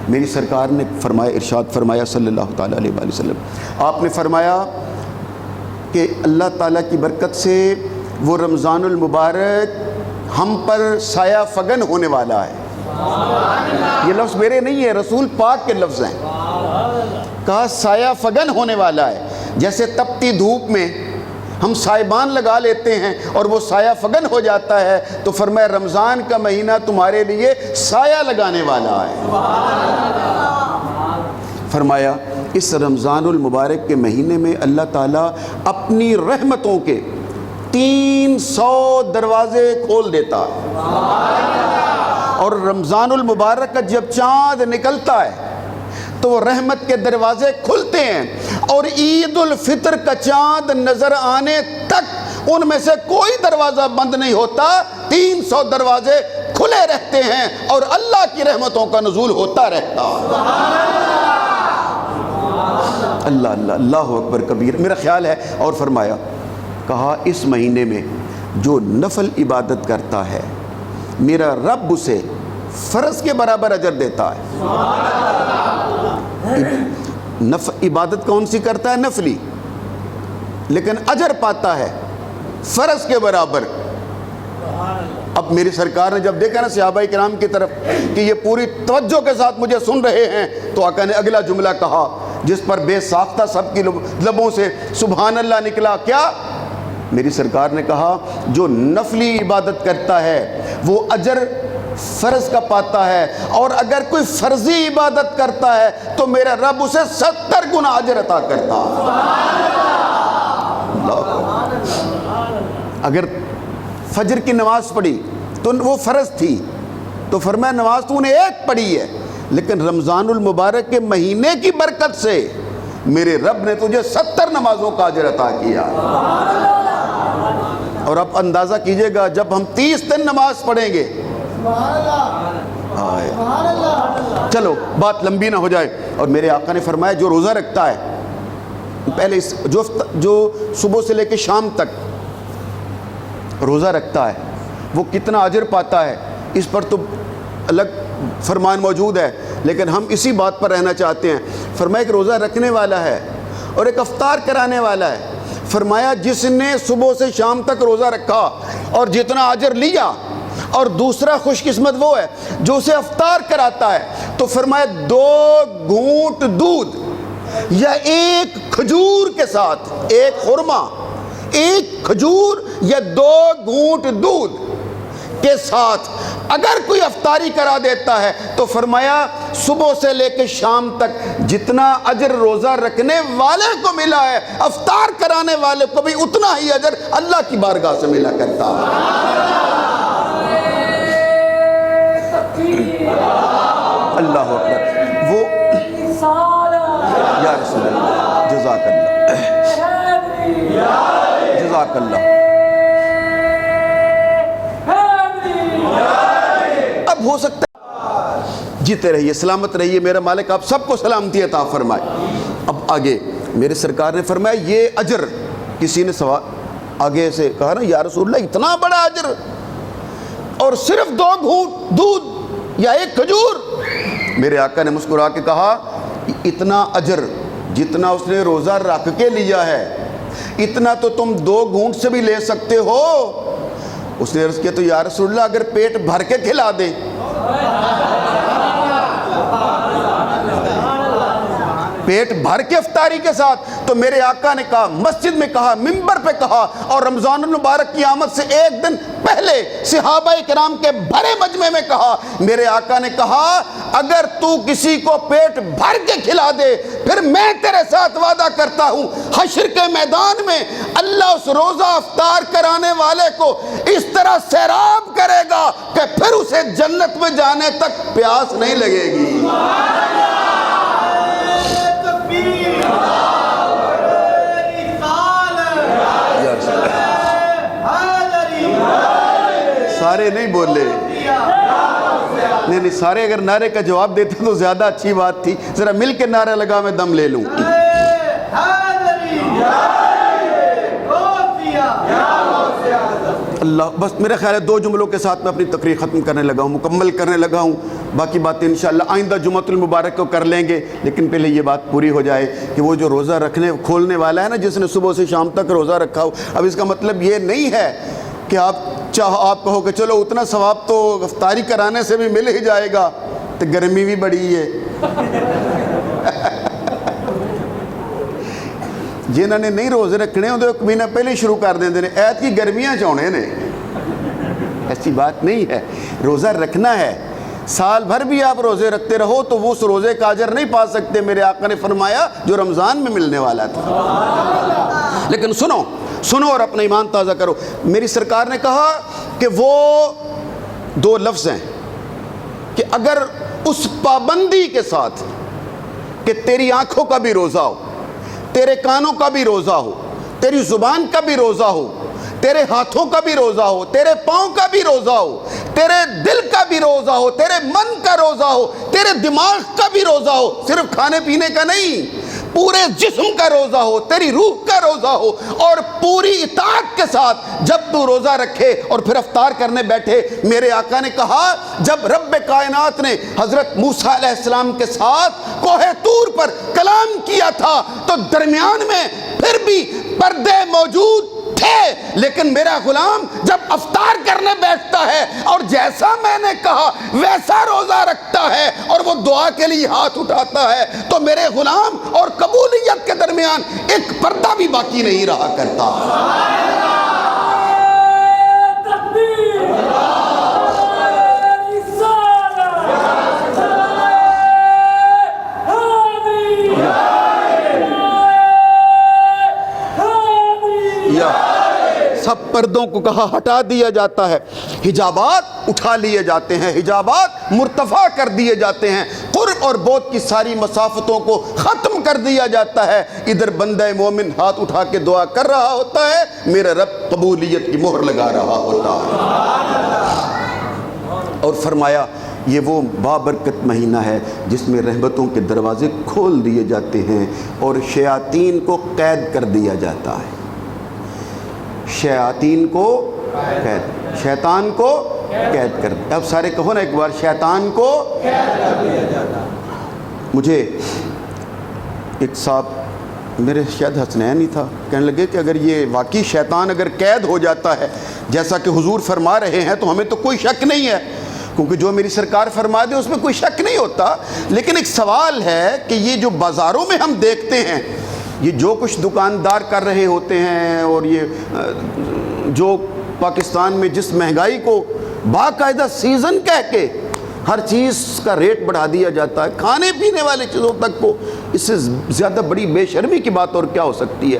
میری سرکار نے فرمایا، ارشاد فرمایا صلی اللہ تعالیٰ علیہ وآلہ وسلم، آپ نے فرمایا کہ اللہ تعالیٰ کی برکت سے وہ رمضان المبارک ہم پر سایہ فگن ہونے والا ہے۔ یہ لفظ میرے نہیں ہے، رسول پاک کے لفظ ہیں۔ کہا سایہ فگن ہونے والا ہے، جیسے تپتی دھوپ میں ہم سائبان لگا لیتے ہیں اور وہ سایہ فگن ہو جاتا ہے، تو فرمایا رمضان کا مہینہ تمہارے لیے سایہ لگانے والا ہے۔ فرمایا اس رمضان المبارک کے مہینے میں اللہ تعالیٰ اپنی رحمتوں کے 300 دروازے کھول دیتا ہے، اور رمضان المبارک کا جب چاند نکلتا ہے تو وہ رحمت کے دروازے کھلتے ہیں، اور عید الفطر کا چاند نظر آنے تک ان میں سے کوئی دروازہ بند نہیں ہوتا، 300 دروازے کھلے رہتے ہیں اور اللہ کی رحمتوں کا نزول ہوتا رہتا۔ اللہ اللہ اللہ اکبر کبیر۔ میرا خیال ہے اور فرمایا، کہا اس مہینے میں جو نفل عبادت کرتا ہے میرا رب اسے فرض کے برابر اجر دیتا ہے۔ عبادت کون سی کرتا ہے؟ نفلی، لیکن اجر پاتا ہے فرض کے برابر۔ اب میری سرکار نے جب دیکھا نا صحابہ کرام کی طرف کہ یہ پوری توجہ کے ساتھ مجھے سن رہے ہیں، تو آقا نے اگلا جملہ کہا جس پر بے ساختہ سب کی لبوں سے سبحان اللہ نکلا۔ کیا؟ میری سرکار نے کہا جو نفلی عبادت کرتا ہے وہ اجر فرض کا پاتا ہے، اور اگر کوئی فرضی عبادت کرتا ہے تو میرا رب اسے 70 گنا اجر عطا کرتا۔ اگر فجر کی نماز پڑھی تو وہ فرض تھی، تو فرمایا نماز تو نے ایک پڑھی ہے، لیکن رمضان المبارک کے مہینے کی برکت سے میرے رب نے تجھے 70 نمازوں کا اجر عطا کیا۔ اور اب اندازہ کیجئے گا جب ہم 30 دن نماز پڑھیں گے، چلو بات لمبی نہ ہو جائے، اور میرے آقا نے فرمایا جو روزہ رکھتا ہے، پہلے جو صبح سے لے کے شام تک روزہ رکھتا ہے وہ کتنا اجر پاتا ہے، اس پر تو الگ فرمان موجود ہے، لیکن ہم اسی بات پر رہنا چاہتے ہیں۔ فرمایا کہ روزہ رکھنے والا ہے اور ایک افطار کرانے والا ہے۔ فرمایا جس نے صبح سے شام تک روزہ رکھا اور جتنا اجر لیا، اور دوسرا خوش قسمت وہ ہے جو اسے افطار کراتا ہے، تو فرمایا 2 گھونٹ دودھ یا 1 کھجور کے ساتھ، 1 خرما، 1 کھجور یا 2 گھونٹ دودھ کے ساتھ اگر کوئی افطاری کرا دیتا ہے، تو فرمایا صبح سے لے کے شام تک جتنا اجر روزہ رکھنے والے کو ملا ہے، افطار کرانے والے کو بھی اتنا ہی اجر اللہ کی بارگاہ سے ملا کرتا ہے۔ اللہ اکبر۔ وہ یا رسول اللہ، جزاک اللہ، جزاک اللہ۔ اب ہو سکتا ہے جیتے رہیے، سلامت رہیے، میرا مالک آپ سب کو سلامتی عطا فرمائے۔ اب آگے میرے سرکار نے فرمایا یہ اجر، کسی نے سوال آگے سے کہا نا یا رسول اللہ اتنا بڑا اجر، اور صرف 2 گھونٹ دودھ یا 1 کھجور. میرے آقا نے مسکرا کے کہا اتنا اجر جتنا اس نے روزہ رکھ کے لیا ہے اتنا تو تم 2 گھونٹ سے بھی لے سکتے ہو. اس نے عرض کیا تو یا رسول اللہ اگر پیٹ بھر کے کھلا دیں؟ پیٹ بھر کے افطاری کے ساتھ. تو میرے آقا نے کہا، مسجد میں کہا، منبر پہ کہا، اور رمضان المبارک کی آمد سے 1 دن پہلے صحابہ کرام کے بڑے مجمع میں کہا. میرے آقا نے کہا اگر تو کسی کو پیٹ بھر کے کھلا دے پھر میں تیرے ساتھ وعدہ کرتا ہوں حشر کے میدان میں اللہ اس روزہ افطار کرانے والے کو اس طرح سیراب کرے گا کہ پھر اسے جنت میں جانے تک پیاس نہیں لگے گی. سارے نہیں بولے، نہیں سارے اگر نعرے کا جواب دیتے تو زیادہ اچھی بات تھی. ذرا مل کے نعرہ لگا میں دم لے لوں. اللہ، بس میرا خیال ہے 2 جملوں کے ساتھ میں اپنی تقریر ختم کرنے لگا ہوں، مکمل کرنے لگا ہوں. باقی باتیں انشاءاللہ آئندہ جمعۃ المبارک کو کر لیں گے، لیکن پہلے یہ بات پوری ہو جائے کہ وہ جو روزہ کھولنے والا ہے نا، جس نے صبح سے شام تک روزہ رکھا ہو، اب اس کا مطلب یہ نہیں ہے کہ آپ کہو کہ چلو اتنا ثواب تو افطاری کرانے سے بھی مل ہی جائے گا، تو گرمی بھی بڑی ہے. جنہوں نے نہیں روزے رکھنے ہوں تو ایک مہینہ پہلے شروع کر دیں نے، ایت کی گرمیاں چاہنے نے. ایسی بات نہیں ہے، روزہ رکھنا ہے. سال بھر بھی آپ روزے رکھتے رہو تو وہ اس روزے کا اجر نہیں پا سکتے. میرے آقا نے فرمایا جو رمضان میں ملنے والا تھا. لیکن سنو اور اپنا ایمان تازہ کرو. میری سرکار نے کہا کہ وہ 2 لفظ ہیں کہ اگر اس پابندی کے ساتھ کہ تیری آنکھوں کا بھی روزہ ہو، تیرے کانوں کا بھی روزہ ہو، تیری زبان کا بھی روزہ ہو، تیرے ہاتھوں کا بھی روزہ ہو، تیرے پاؤں کا بھی روزہ ہو، تیرے دل کا بھی روزہ ہو، تیرے من کا روزہ ہو، تیرے دماغ کا بھی روزہ ہو، صرف کھانے پینے کا نہیں، پورے جسم کا روزہ ہو، تیری روح کا روزہ ہو، اور پوری اطاعت کے ساتھ جب تو روزہ رکھے اور پھر افطار کرنے بیٹھے. میرے آقا نے کہا جب رب کائنات نے حضرت موسیٰ علیہ السلام کے ساتھ کوہ طور پر کلام کیا تھا تو درمیان میں پھر بھی پردے موجود تھے، لیکن میرا غلام جب افطار کرنے بیٹھتا ہے اور جیسا میں نے کہا ویسا روزہ رکھتا ہے اور وہ دعا کے لیے ہاتھ اٹھاتا ہے تو میرے غلام اور قبولیت کے درمیان ایک پردہ بھی باقی نہیں رہا کرتا. سب پردوں کو کہا ہٹا دیا جاتا ہے، حجابات اٹھا لیے جاتے ہیں، حجابات مرتفع کر دیے جاتے ہیں، قرب اور بعد کی ساری مسافتوں کو ختم کر دیا جاتا ہے. ادھر بندہ مومن ہاتھ اٹھا کے دعا کر رہا ہوتا ہے، میرا رب قبولیت کی مہر لگا رہا ہوتا ہے. اور فرمایا یہ وہ بابرکت مہینہ ہے جس میں رحمتوں کے دروازے کھول دیے جاتے ہیں اور شیاطین کو قید کر دیا جاتا ہے. شیاطین کو قید، شیطان کو قید کر دیا. اب سارے کہو نا ایک بار، شیطان کو قید کر دیا جاتا. مجھے ایک صاحب میرے شاید حسنین ہی تھا، کہنے لگے کہ اگر یہ واقعی شیطان اگر قید ہو جاتا ہے جیسا کہ حضور فرما رہے ہیں تو ہمیں تو کوئی شک نہیں ہے، کیونکہ جو میری سرکار فرما دے اس میں کوئی شک نہیں ہوتا. لیکن ایک سوال ہے کہ یہ جو بازاروں میں ہم دیکھتے ہیں، یہ جو کچھ دکاندار کر رہے ہوتے ہیں، اور یہ جو پاکستان میں جس مہنگائی کو باقاعدہ سیزن کہہ کے ہر چیز کا ریٹ بڑھا دیا جاتا ہے، کھانے پینے والے چیزوں تک کو، اس سے زیادہ بڑی بے شرمی کی بات اور کیا ہو سکتی ہے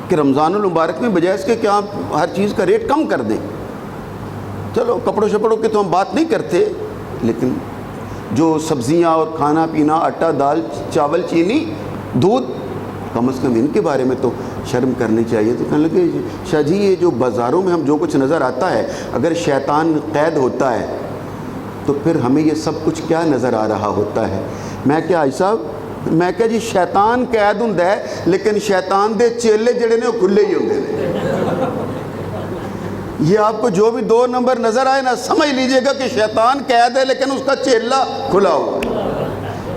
کہ رمضان المبارک میں بجائے اس کے کہ آپ ہر چیز کا ریٹ کم کر دیں. چلو کپڑوں شپڑوں کی تو ہم بات نہیں کرتے، لیکن جو سبزیاں اور کھانا پینا، آٹا دال چاول چینی دودھ، کم از کم ان کے بارے میں تو شرم کرنی چاہیے. تو کہنے لگے شاہ جی یہ جو بازاروں میں ہم جو کچھ نظر آتا ہے، اگر شیطان قید ہوتا ہے تو پھر ہمیں یہ سب کچھ کیا نظر آ رہا ہوتا ہے. میں کیا آئی صاحب، میں کیا جی شیطان قید ہوندا ہے لیکن شیطان دے چیلے جڑے نے وہ کھلے ہی ہوندے نے. یہ آپ کو جو بھی 2 نمبر نظر آئے نا، سمجھ لیجئے گا کہ شیطان قید ہے لیکن اس کا چیلا کھلا ہوا ہے۔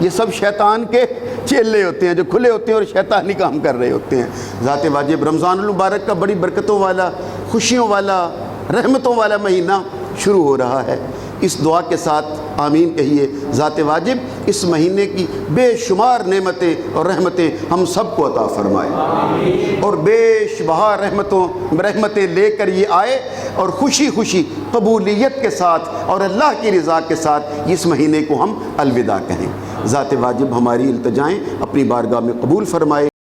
یہ سب شیطان کے چیلے ہوتے ہیں جو کھلے ہوتے ہیں اور شیطانی کام کر رہے ہوتے ہیں۔ ذات واجب رمضان المبارک کا بڑی برکتوں والا، خوشیوں والا، رحمتوں والا مہینہ شروع ہو رہا ہے۔ اس دعا کے ساتھ آمین کہیے، ذات واجب اس مہینے کی بے شمار نعمتیں اور رحمتیں ہم سب کو عطا فرمائے، اور بے شمار رحمتیں لے کر یہ آئے اور خوشی خوشی قبولیت کے ساتھ اور اللہ کی رضا کے ساتھ اس مہینے کو ہم الوداع کہیں۔ ذات واجب ہماری التجائیں اپنی بارگاہ میں قبول فرمائے۔